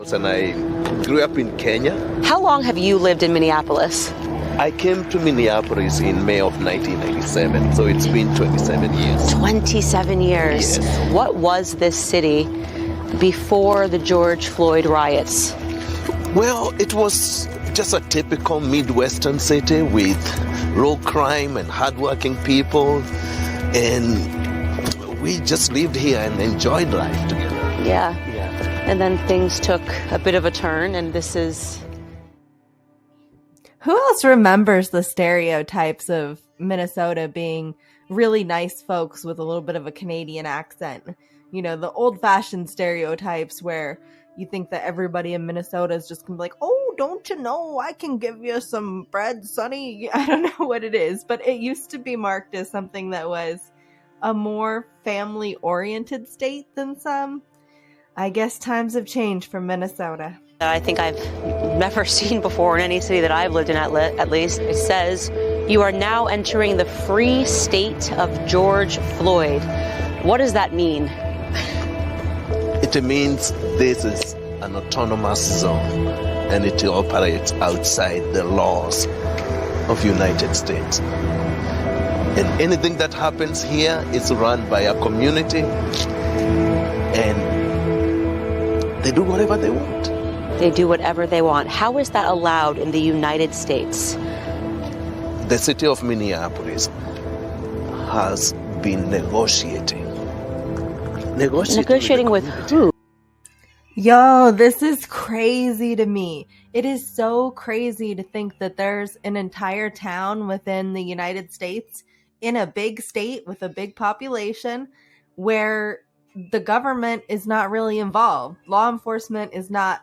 And I grew up in Kenya. How long have you lived in Minneapolis? I came to Minneapolis in May of 1997, so it's been 27 years. 27 years. Yes. What was this city before the George Floyd riots? Well, it was just a typical Midwestern city with low crime and hardworking people, and we just lived here and enjoyed life together. Yeah. And then things took a bit of a turn, and this is... Who else remembers the stereotypes of Minnesota being really nice folks with a little bit of a Canadian accent? You know, the old-fashioned stereotypes where you think that everybody in Minnesota is just going to be like, oh, don't you know, I can give you some bread, Sonny. I don't know what it is, but it used to be marked as something that was a more family-oriented state than some. I guess times have changed for Minnesota. I think I've never seen before in any city that I've lived in, at least. It says, you are now entering the free state of George Floyd. What does that mean? It means this is an autonomous zone, and it operates outside the laws of United States. And anything that happens here is run by a community, and they do whatever they want. They do whatever they want. How is that allowed in the United States? The city of Minneapolis has been negotiating. Negotiating with who? Yo, this is crazy to me. It is so crazy to think that there's an entire town within the United States, in a big state with a big population, where the government is not really involved. Law enforcement is not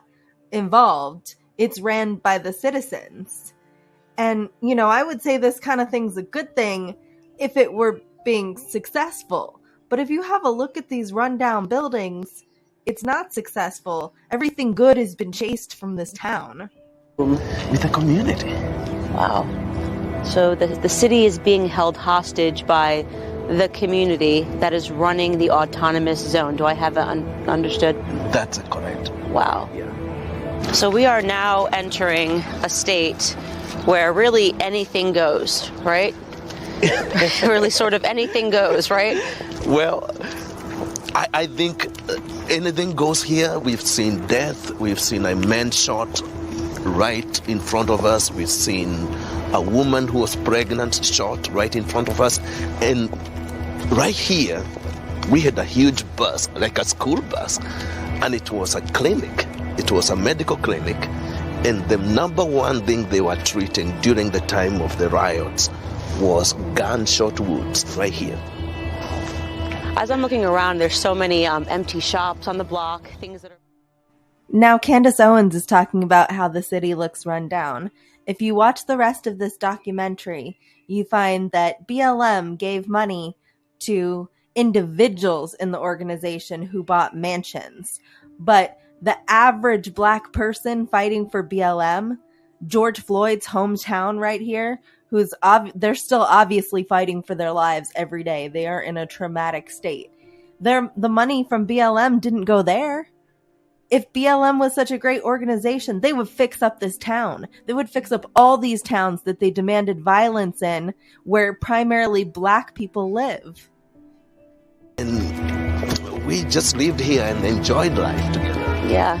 involved. It's ran by the citizens. And, you know, I would say this kind of thing's a good thing if it were being successful. But if you have a look at these rundown buildings, it's not successful. Everything good has been chased from this town. With the community. Wow. So the city is being held hostage by the community that is running the autonomous zone. Do I have that understood? That's correct. Wow. Yeah. So we are now entering a state where really anything goes, right? Really sort of anything goes, right? Well, I think anything goes here. We've seen death. We've seen a man shot right in front of us. We've seen a woman who was pregnant shot right in front of us. And right here, we had a huge bus, like a school bus, and it was a clinic. It was a medical clinic, and the number one thing they were treating during the time of the riots was gunshot wounds right here. As I'm looking around, there's so many empty shops on the block, things that are... Now, Candace Owens is talking about how the city looks run down. If you watch the rest of this documentary, you find that BLM gave money to individuals in the organization who bought mansions. But the average black person fighting for BLM, George Floyd's hometown right here, they're still obviously fighting for their lives every day. They are in a traumatic state. The money from BLM didn't go there. If BLM was such a great organization, they would fix up this town. They would fix up all these towns that they demanded violence in, where primarily black people live. And we just lived here and enjoyed life together. Yeah.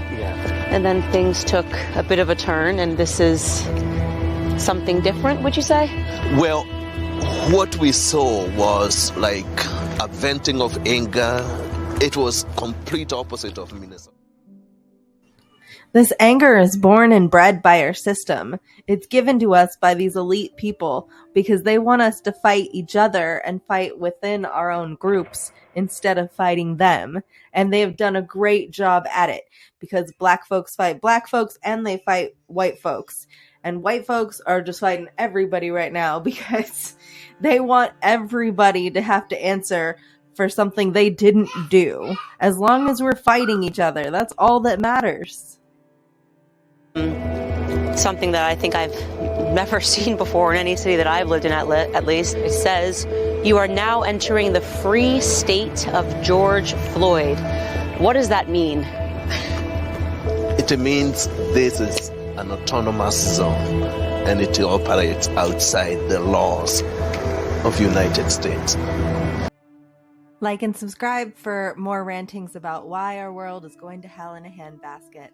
And then things took a bit of a turn, and this is something different, would you say? Well, what we saw was like a venting of anger. It was complete opposite of Minnesota. This anger is born and bred by our system. It's given to us by these elite people because they want us to fight each other and fight within our own groups instead of fighting them. And they've done a great job at it because black folks fight black folks and they fight white folks. And white folks are just fighting everybody right now because they want everybody to have to answer for something they didn't do. As long as we're fighting each other, that's all that matters. Something that I think I've never seen before in any city that I've lived in, at least. It says, you are now entering the free state of George Floyd. What does that mean? It means this is an autonomous zone and it operates outside the laws of United States. Like and subscribe for more rantings about why our world is going to hell in a handbasket.